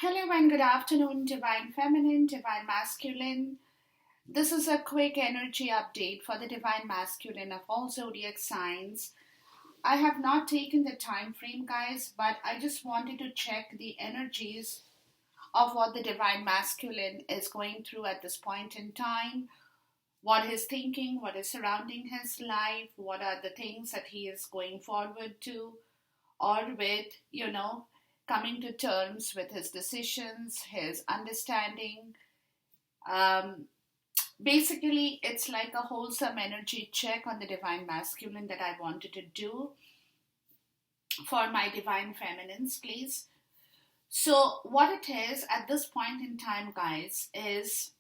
Hello and good afternoon, Divine Feminine, Divine Masculine. This is a quick energy update for the Divine Masculine of all zodiac signs. I have not taken the time frame, guys, but I just wanted to check the energies of what the Divine Masculine is going through at this point in time, what he's thinking, what is surrounding his life, what are the things that he is going forward to, or with, coming to terms with his decisions, his understanding. Um, Basically, it's like a wholesome energy check on the divine masculine that I wanted to do for my divine feminines, please. So, what it is at this point in time, guys, is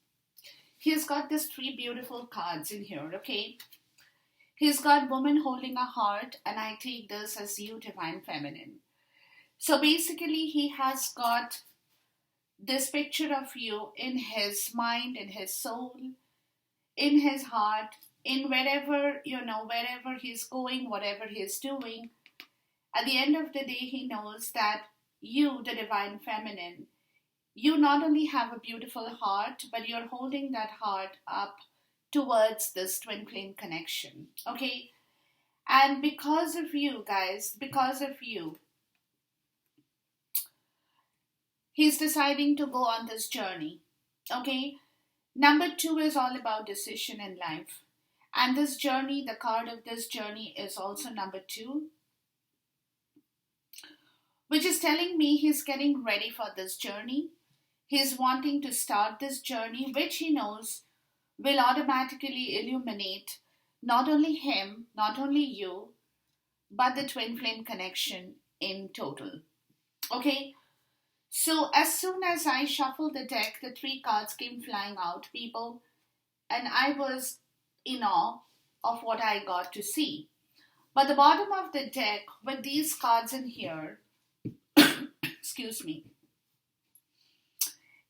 he's got these three beautiful cards in here, okay? He's got woman holding a heart, and I take this as you, divine feminine. So basically, he has got this picture of you in his mind, in his soul, in his heart, in wherever he's going, whatever he's doing. At the end of the day, he knows that you, the divine feminine, you not only have a beautiful heart, but you're holding that heart up towards this twin flame connection. Okay? And because of you, guys, because of you, he's deciding to go on this journey. Okay? Number two is all about decision in life. And this journey, the card of this journey is also number two, which is telling me he's getting ready for this journey. He's wanting to start this journey, which he knows will automatically illuminate not only him, not only you, but the twin flame connection in total. Okay? So as soon as I shuffled the deck, the three cards came flying out, people, and I was in awe of what I got to see. But the bottom of the deck, with these cards in here, excuse me,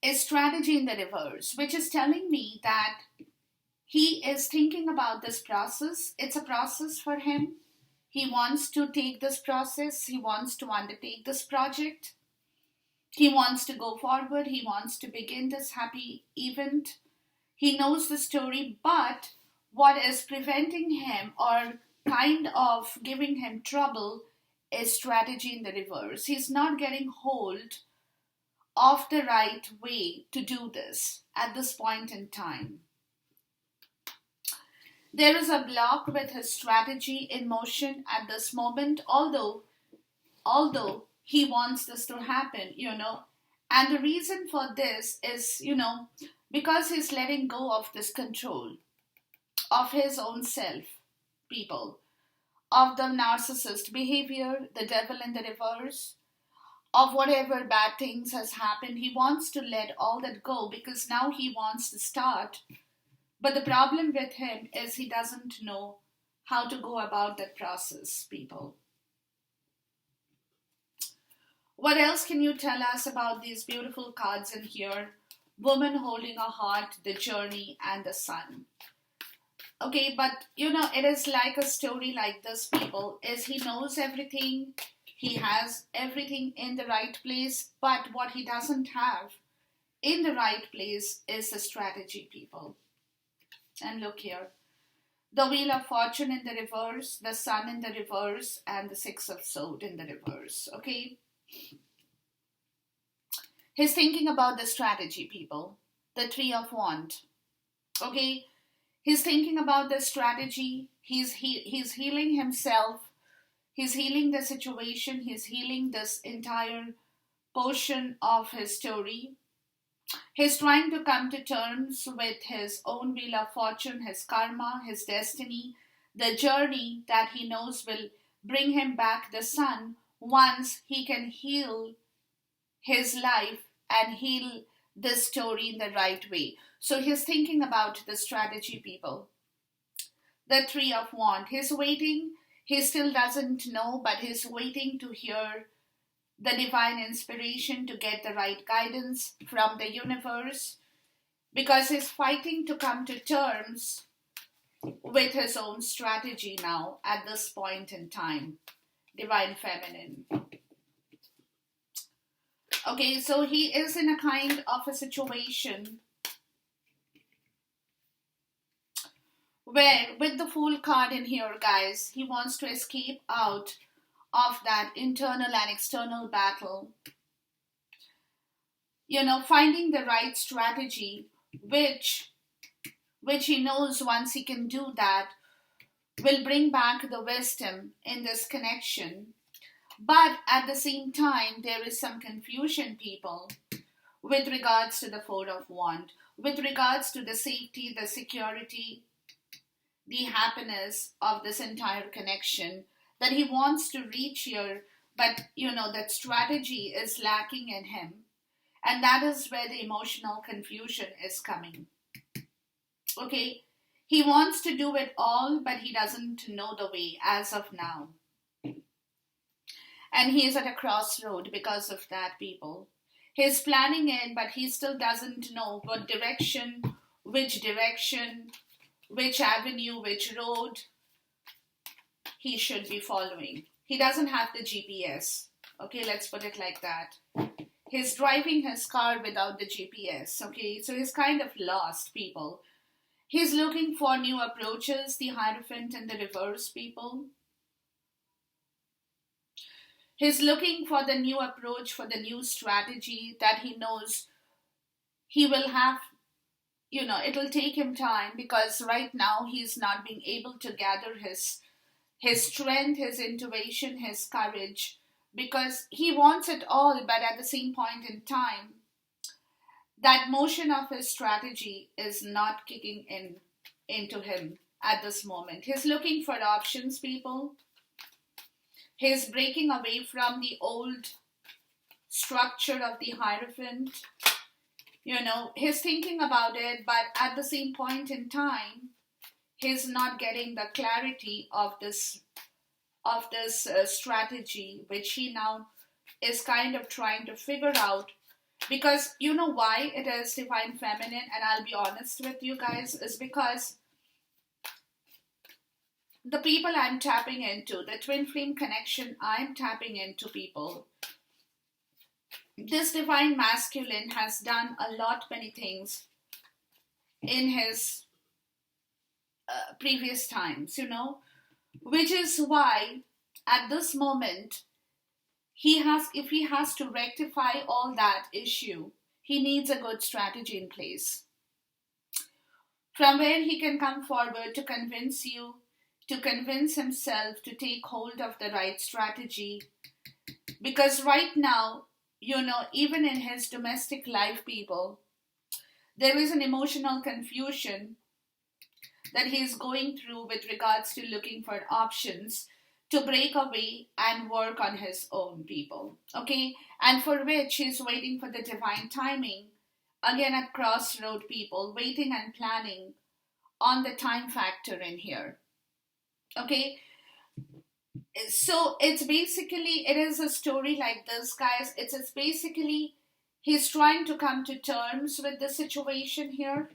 is strategy in the reverse, which is telling me that he is thinking about this process. It's a process for him. He wants to take this process. He wants to undertake this project. He wants to go forward. He wants to begin this happy event. He knows the story, but what is preventing him or kind of giving him trouble is strategy in the reverse. He's not getting hold of the right way to do this at this point in time. There is a block with his strategy in motion at this moment, although he wants this to happen. And the reason for this is, because he's letting go of this control of his own self, people, of the narcissist behavior, the devil in the reverse, of whatever bad things has happened. He wants to let all that go because now he wants to start. But the problem with him is he doesn't know how to go about that process, people. What else can you tell us about these beautiful cards in here? Woman holding a heart, the journey, and the sun. Okay, but it is like a story like this, people, is he knows everything, he has everything in the right place, but what he doesn't have in the right place is the strategy, people. And look here. The Wheel of Fortune in the reverse, the Sun in the reverse, and the Six of Swords in the reverse, okay? He's thinking about the strategy, people. The Three of Wands, okay? He's thinking about the strategy. He's healing himself. He's healing the situation. He's healing this entire portion of his story. He's trying to come to terms with his own wheel of fortune, his karma, his destiny, the journey that he knows will bring him back the sun once he can heal his life and heal this story in the right way. So he's thinking about the strategy, people. The Three of Wands. He's waiting. He still doesn't know, but he's waiting to hear the divine inspiration, to get the right guidance from the universe, because he's fighting to come to terms with his own strategy now at this point in time. Divine Feminine. Okay, so he is in a kind of a situation where, with the Fool card in here, guys, he wants to escape out of that internal and external battle. Finding the right strategy, which he knows once he can do that, will bring back the wisdom in this connection. But at the same time, there is some confusion, people, with regards to the Four of Wands, with regards to the safety, the security, the happiness of this entire connection that he wants to reach here, but that strategy is lacking in him. And that is where the emotional confusion is coming. Okay? He wants to do it all, but he doesn't know the way as of now. And he is at a crossroad because of that, people. He's planning it, but he still doesn't know what direction, which avenue, which road he should be following. He doesn't have the GPS. Okay, let's put it like that. He's driving his car without the GPS. Okay, so he's kind of lost, people. He's looking for new approaches, the Hierophant and the reverse, people. He's looking for the new approach, for the new strategy that he knows he will have. It'll take him time because right now he's not being able to gather his strength, his intuition, his courage, because he wants it all, but at the same point in time, that motion of his strategy is not kicking into him at this moment. He's looking for options, people. He's breaking away from the old structure of the Hierophant. He's thinking about it, but at the same point in time, he's not getting the clarity of this strategy, which he now is kind of trying to figure out. Because you know why it is Divine Feminine, and I'll be honest with you guys, is because the people I'm tapping into, the twin flame connection I'm tapping into, people, this Divine Masculine has done many things in his previous times, which is why at this moment, if he has to rectify all that issue, he needs a good strategy in place. From where he can come forward to convince you, to convince himself to take hold of the right strategy. Because right now, even in his domestic life, people, there is an emotional confusion that he is going through with regards to looking for options to break away and work on his own, people. Okay? And for which he's waiting for the divine timing. Again, at crossroad, people, waiting and planning on the time factor in here. Okay? So it is a story like this, guys. It's basically, he's trying to come to terms with the situation here.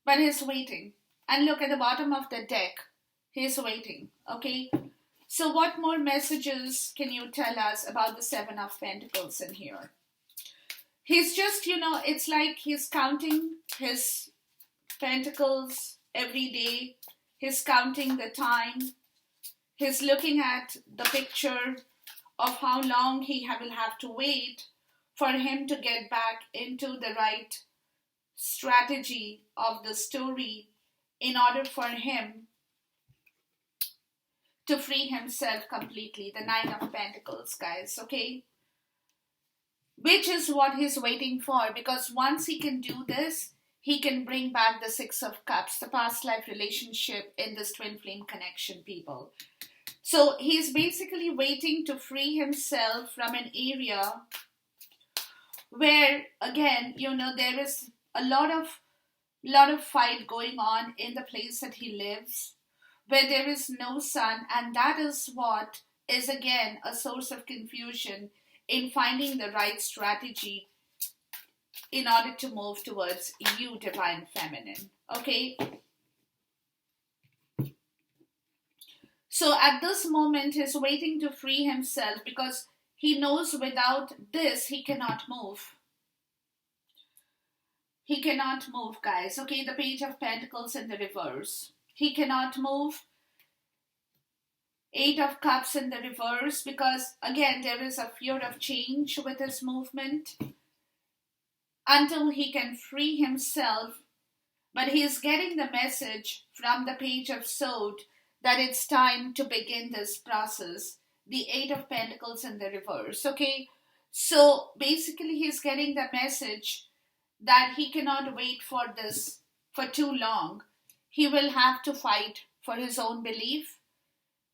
But he's waiting. And look at the bottom of the deck. He's waiting. Okay? So what more messages can you tell us about the Seven of Pentacles in here? He's just, it's like he's counting his pentacles every day. He's counting the time. He's looking at the picture of how long he will have to wait for him to get back into the right strategy of the story in order for him to free himself completely. The Nine of Pentacles, guys, okay? Which is what he's waiting for, because once he can do this, he can bring back the Six of Cups, the past life relationship in this twin flame connection, people. So he's basically waiting to free himself from an area where, again, there is a lot of fight going on in the place that he lives, where there is no sun, and that is what is again a source of confusion in finding the right strategy in order to move towards you, Divine Feminine. Okay? So at this moment, he's waiting to free himself because he knows without this, he cannot move. He cannot move, guys. Okay, the Page of Pentacles in the reverse. He cannot move. Eight of Cups in the reverse because, again, there is a fear of change with his movement until he can free himself. But he is getting the message from the Page of Swords that it's time to begin this process. The Eight of Pentacles in the reverse. Okay, so basically he's getting the message that he cannot wait for this for too long. He will have to fight for his own belief.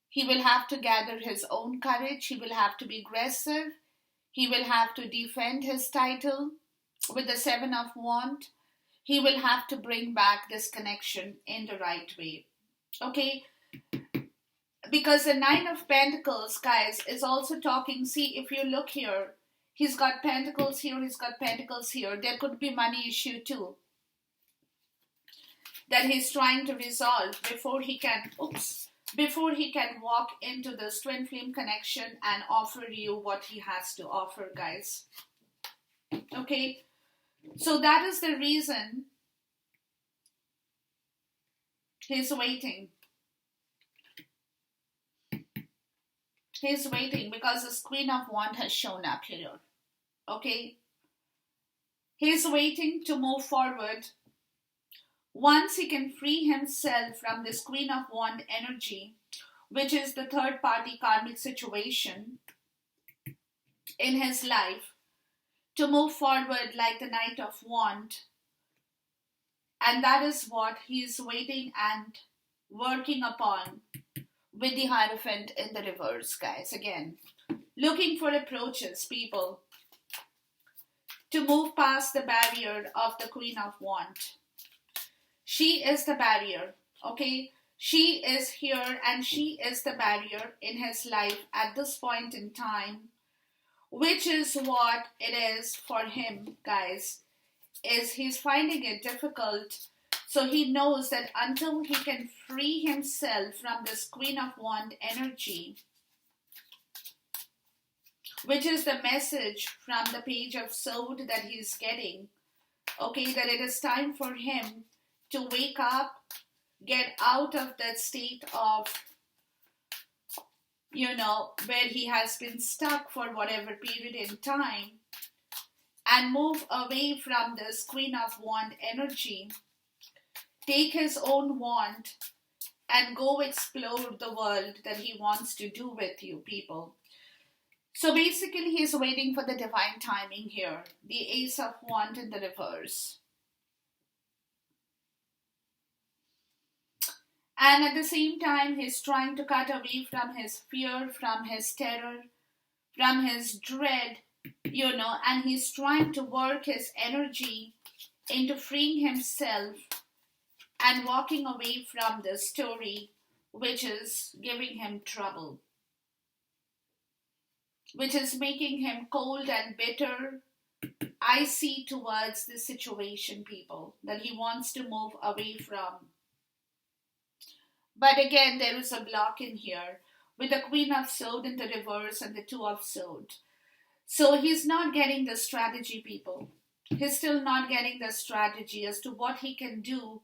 He will have to gather his own courage. He will have to be aggressive. He will have to defend his title with the Seven of Wands. He will have to bring back this connection in the right way. Okay? Because the Nine of Pentacles, guys, is also talking. See, if you look here, he's got pentacles here, he's got pentacles here. There could be money issue too that he's trying to resolve before he can, walk into this twin flame connection and offer you what he has to offer, guys. Okay, so that is the reason he's waiting. He's waiting because this Queen of Wands has shown up here. Okay, he's waiting to move forward. Once he can free himself from this Queen of Wands energy, which is the third party karmic situation in his life, to move forward like the Knight of Wands. And that is what he is waiting and working upon with the Hierophant in the reverse, guys. Again, looking for approaches, people, to move past the barrier of the Queen of Wands. She is the barrier, okay? She is here and she is the barrier in his life at this point in time, which is what it is for him, guys, is he's finding it difficult. So he knows that until he can free himself from this Queen of Wands energy, which is the message from the Page of Swords that he's getting, okay, that it is time for him to wake up, get out of that state of, where he has been stuck for whatever period in time, and move away from this Queen of Wands energy, take his own wand, and go explore the world that he wants to do with you, people. So basically, he's waiting for the divine timing here. The Ace of Wands in the reverse. And at the same time, he's trying to cut away from his fear, from his terror, from his dread, and he's trying to work his energy into freeing himself and walking away from the story which is giving him trouble, which is making him cold and bitter, icy towards the situation, people, that he wants to move away from. But again, there is a block in here with the Queen of Swords in the reverse and the Two of Swords. So he's not getting the strategy, people. He's still not getting the strategy as to what he can do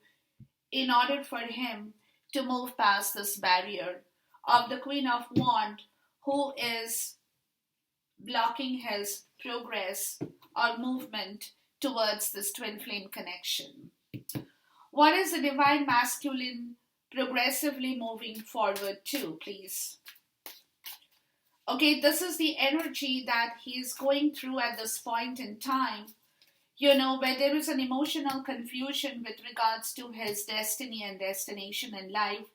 in order for him to move past this barrier of the Queen of Wands, who is blocking his progress or movement towards this twin flame connection. What is the Divine Masculine progressively moving forward to, please? Okay, this is the energy that he is going through at this point in time, where there is an emotional confusion with regards to his destiny and destination in life,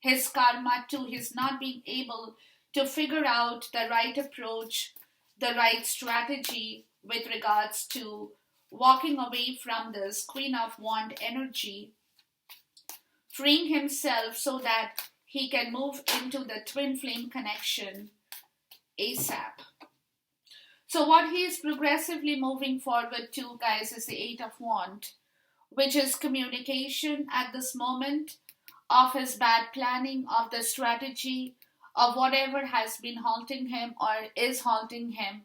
his karma too. He's not being able to figure out the right approach, the right strategy with regards to walking away from this Queen of Wands energy, freeing himself so that he can move into the twin flame connection ASAP. So what he is progressively moving forward to, guys, is the Eight of Wands, which is communication at this moment, of his bad planning, of the strategy, of whatever has been halting him or is halting him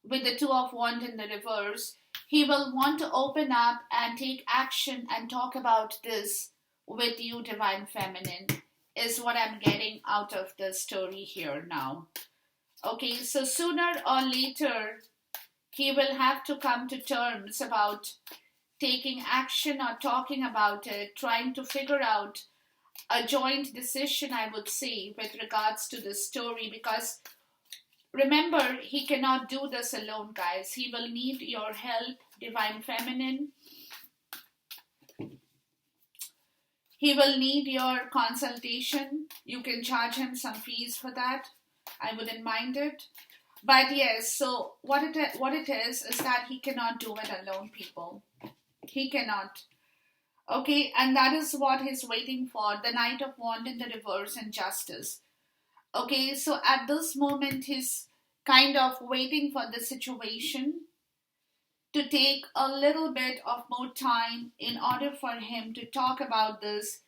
with the Two of Wands in the reverse. He will want to open up and take action and talk about this with you, Divine Feminine, is what I'm getting out of the story here now. Okay, so sooner or later, he will have to come to terms about taking action or talking about it, trying to figure out a joint decision, I would say, with regards to this story, because remember, he cannot do this alone, guys. He will need your help, Divine Feminine. He will need your consultation. You can charge him some fees for that. I wouldn't mind it. But yes, so what it is that he cannot do it alone, people. He cannot. Okay, and that is what he's waiting for. The Knight of Wands in the reverse and Justice. Okay, so at this moment, he's kind of waiting for the situation to take a little bit of more time in order for him to talk about this,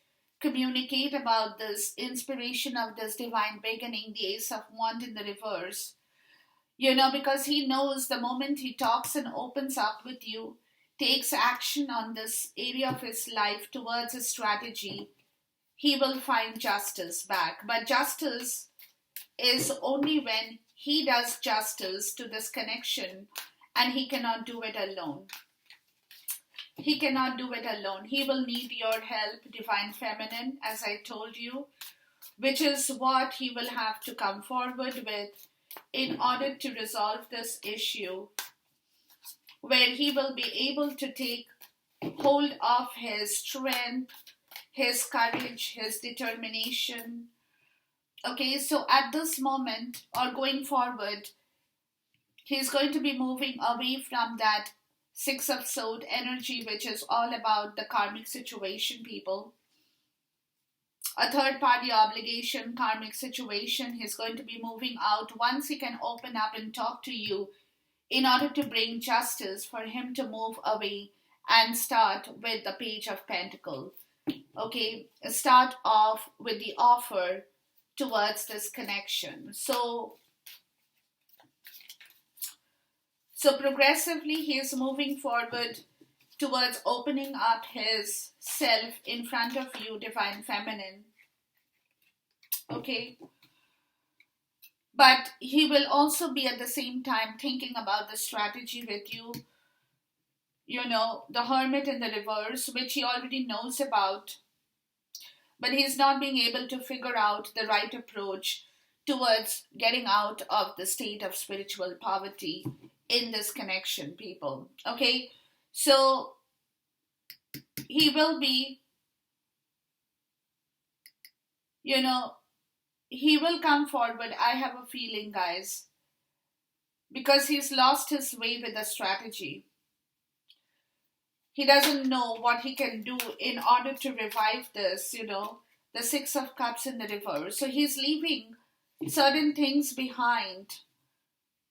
communicate about this, inspiration of this divine beginning, the Ace of Wands in the reverse. Because he knows the moment he talks and opens up with you, takes action on this area of his life towards his strategy, he will find justice back. But justice is only when he does justice to this connection, and he cannot do it alone. He cannot do it alone. He will need your help, Divine Feminine, as I told you, which is what he will have to come forward with in order to resolve this issue, where he will be able to take hold of his strength, his courage, his determination. Okay, so at this moment or going forward, he's going to be moving away from that Six of Swords energy, which is all about the karmic situation, people. A third party obligation, karmic situation. He's going to be moving out once he can open up and talk to you in order to bring justice, for him to move away and start with the Page of Pentacles. Okay, start off with the offer towards this connection. So progressively he is moving forward towards opening up his self in front of you, Divine Feminine. Okay. But he will also be at the same time thinking about the strategy with you. The Hermit in the reverse, which he already knows about. But he's not being able to figure out the right approach towards getting out of the state of spiritual poverty in this connection, people. Okay, so he will be, he will come forward, I have a feeling, guys, because he's lost his way with the strategy. He doesn't know what he can do in order to revive this, the Six of Cups in the reverse. So he's leaving certain things behind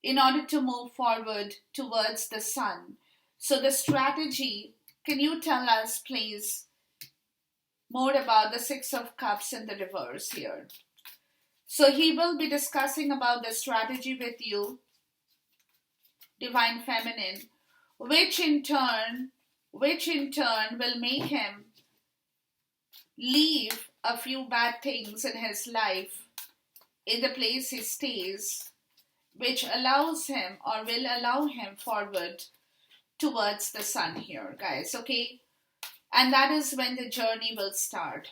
in order to move forward towards the sun. So the strategy, can you tell us, please, more about the Six of Cups in the reverse here? So he will be discussing about the strategy with you, Divine Feminine, which in turn will make him leave a few bad things in his life in the place he stays, which allows him or will allow him forward towards the sun here, guys, okay? And that is when the journey will start.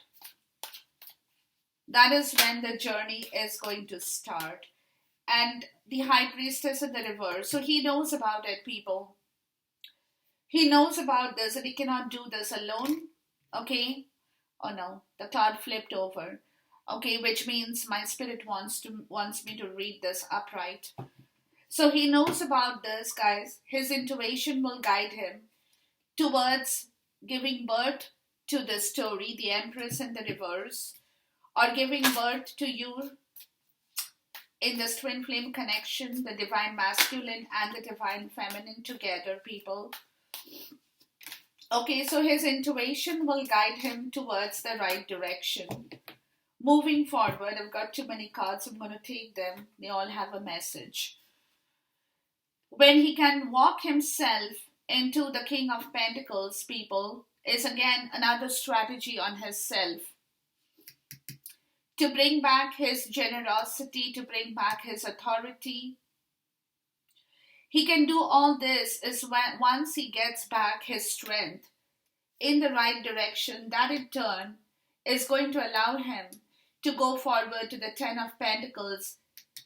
That is when the journey is going to start. And the High Priestess in the reverse. So he knows about it, people. He knows about this and he cannot do this alone. Okay? Oh no, the card flipped over. Okay, which means my spirit wants me to read this upright. So he knows about this, guys. His intuition will guide him towards giving birth to the story, the Empress in the reverse, or giving birth to you in this twin flame connection, the Divine Masculine and the Divine Feminine together, people. Okay, so his intuition will guide him towards the right direction. Moving forward, I've got too many cards, I'm going to take them. They all have a message. When he can walk himself into the King of Pentacles, people, is again another strategy on his self. To bring back his generosity, to bring back his authority. He can do all this is when once he gets back his strength in the right direction, that in turn is going to allow him to go forward to the Ten of Pentacles,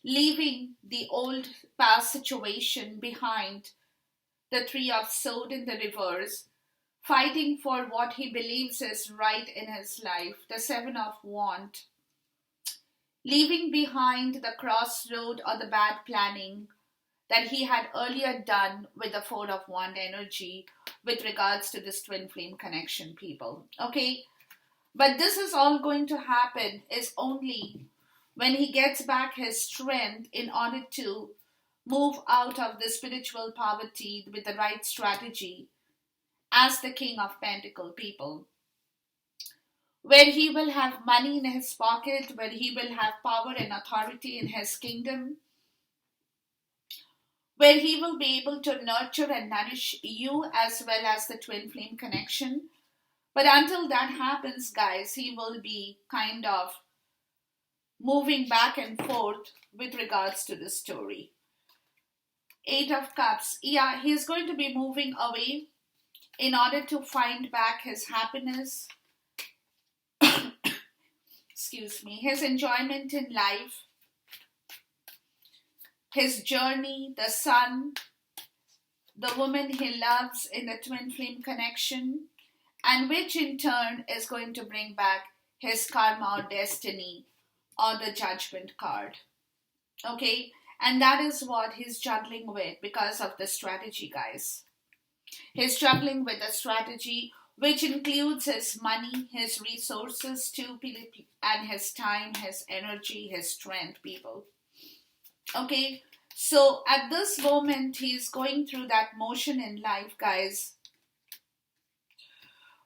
leaving the old past situation behind, the Three of Swords in the reverse, fighting for what he believes is right in his life, the Seven of Wands, leaving behind the crossroad or the bad planning that he had earlier done with the Four of Wands energy with regards to this twin flame connection, people. Okay? But this is all going to happen is only when he gets back his strength in order to move out of the spiritual poverty with the right strategy as the King of Pentacles, people. Where he will have money in his pocket, where he will have power and authority in his kingdom, where he will be able to nurture and nourish you as well as the twin flame connection. But until that happens, guys, he will be kind of moving back and forth with regards to the story. Eight of Cups. Yeah, he's going to be moving away in order to find back his happiness. Excuse me. His enjoyment in life. His journey, the sun, the woman he loves in the twin flame connection, and which in turn is going to bring back his karma or destiny or the judgment card. Okay, and that is what he's juggling with because of the strategy, guys. He's struggling with the strategy, which includes his money, his resources too, and his time, his energy, his strength, people. Okay, so at this moment, he's going through that motion in life, guys,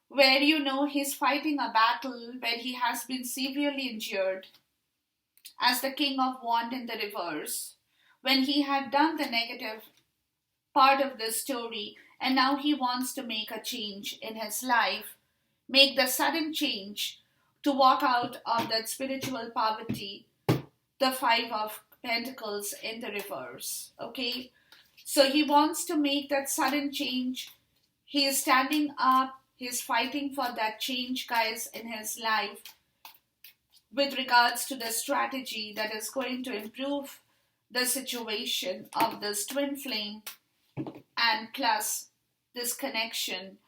where he's fighting a battle where he has been severely injured as the King of Wands in the reverse, when he had done the negative part of the story, and now he wants to make a change in his life, make the sudden change to walk out of that spiritual poverty, the Five of Pentacles in the reverse. Okay, so he wants to make that sudden change. He is standing up, he's fighting for that change, guys, in his life with regards to the strategy that is going to improve the situation of this twin flame and plus this connection,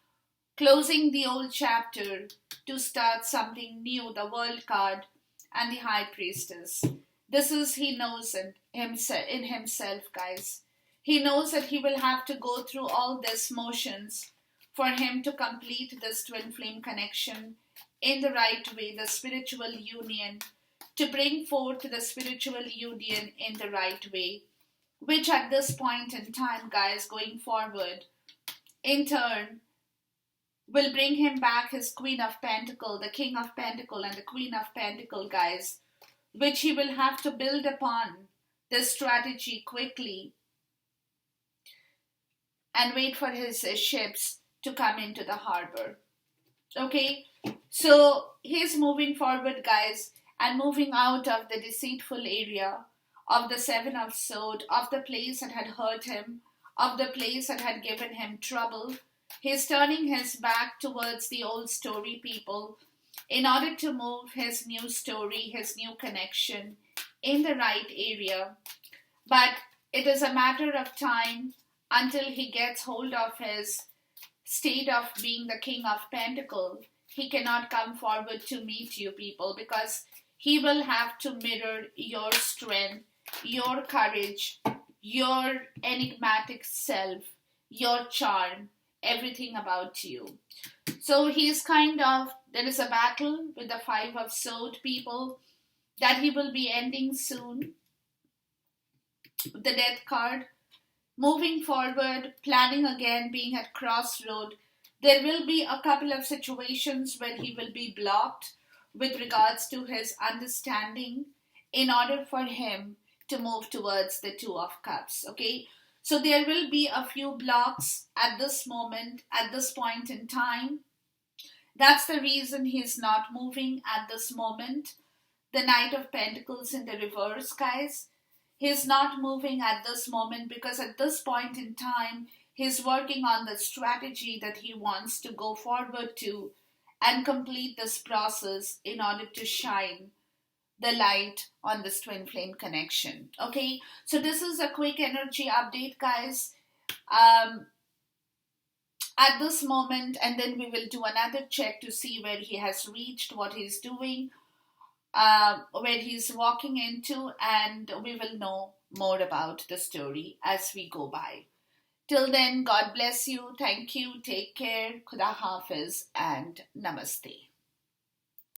closing the old chapter to start something new, the World card and the High Priestess. This is, he knows in himself, guys. He knows that he will have to go through all these motions for him to complete this twin flame connection in the right way, the spiritual union, to bring forth the spiritual union in the right way, which at this point in time, guys, going forward, in turn, will bring him back his Queen of Pentacles, the King of Pentacles and the Queen of Pentacles, guys, which he will have to build upon this strategy quickly and wait for his ships to come into the harbor. Okay, so he's moving forward, guys, and moving out of the deceitful area of the Seven of Swords, of the place that had hurt him, of the place that had given him trouble. He's turning his back towards the old story, people, in order to move his new story, his new connection in the right area. But it is a matter of time until he gets hold of his state of being the King of Pentacles. He cannot come forward to meet you, people, because he will have to mirror your strength, your courage, your enigmatic self, your charm, everything about you. So he's there is a battle with the Five of Swords, people, that he will be ending soon. The Death card. Moving forward, planning again, being at crossroad. There will be a couple of situations where he will be blocked with regards to his understanding in order for him to move towards the Two of Cups. Okay, so there will be a few blocks at this moment, at this point in time. That's the reason he's not moving at this moment. The Knight of Pentacles in the reverse, guys. He's not moving at this moment because at this point in time, he's working on the strategy that he wants to go forward to and complete this process in order to shine the light on this twin flame connection. Okay, so this is a quick energy update, guys. At this moment, and then we will do another check to see where he has reached, what he's doing, where he's walking into, and we will know more about the story as we go by. Till then, God bless you. Thank you. Take care. Khuda Hafiz and Namaste.